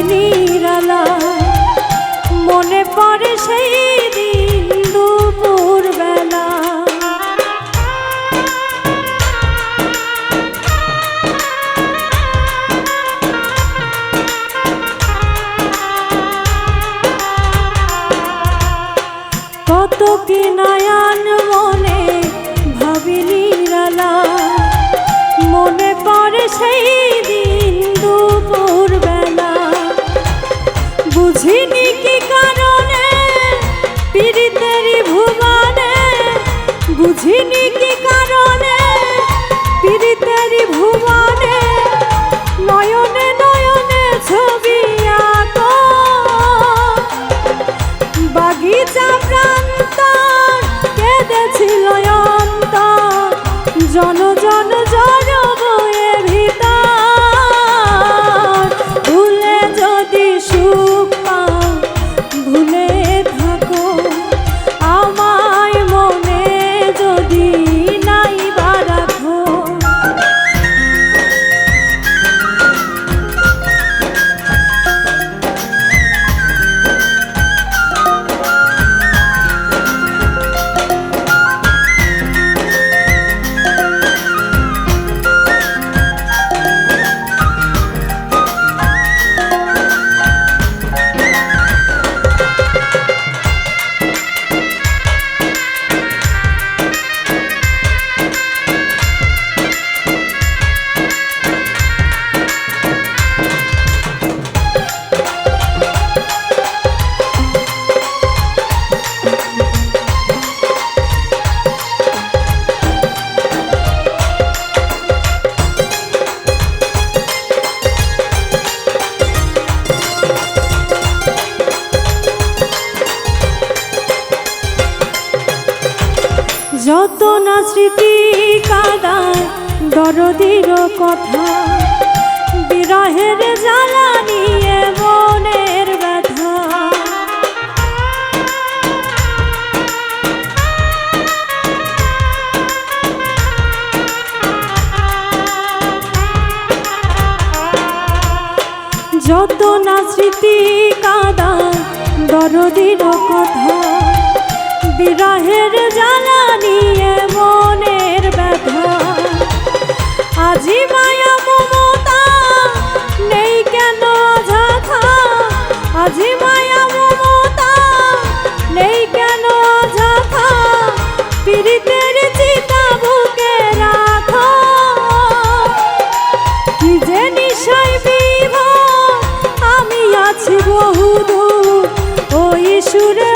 নিরালা মনে পড়ে সেই দিন দুপুর বেলা। কত কি নয়ন মনে ভাবি নিরালা মনে পড়ে সেই দিন দুপুর বেলা। বুঝিনি কি কারণে পীড়িতেরি ভুবনে, বুঝিনি কি কারণে পীড়িতেরি ভুবনে নয়নে নয়নে ছবি আঁকো। বাগিচা প্রান্তর কেঁদেছিল অন্তর জন জন জড় বয়ে ভিতর। ভুলে যদি সুখ পাও ভুলে থাকো আমায় মনে যদি নাই বা রাখো। যত না স্মৃতি কাদায় দরদির কথা, বিরহের জ্বালা নিয়ে মনের ব্যথা। যত না স্মৃতি কাদায় দরদির কথা, বিরহের জ্বালা নিয়ে মনের ব্যথা। আজি মায়া মমতা নেই কেন অযথা, আজি মায়া মমতা নেই কেন অযথা। পীড়িতের চিতা বুকে রাখো কি যে নিশায় বিভোর আমি আছি বহুদূর ওই সুরে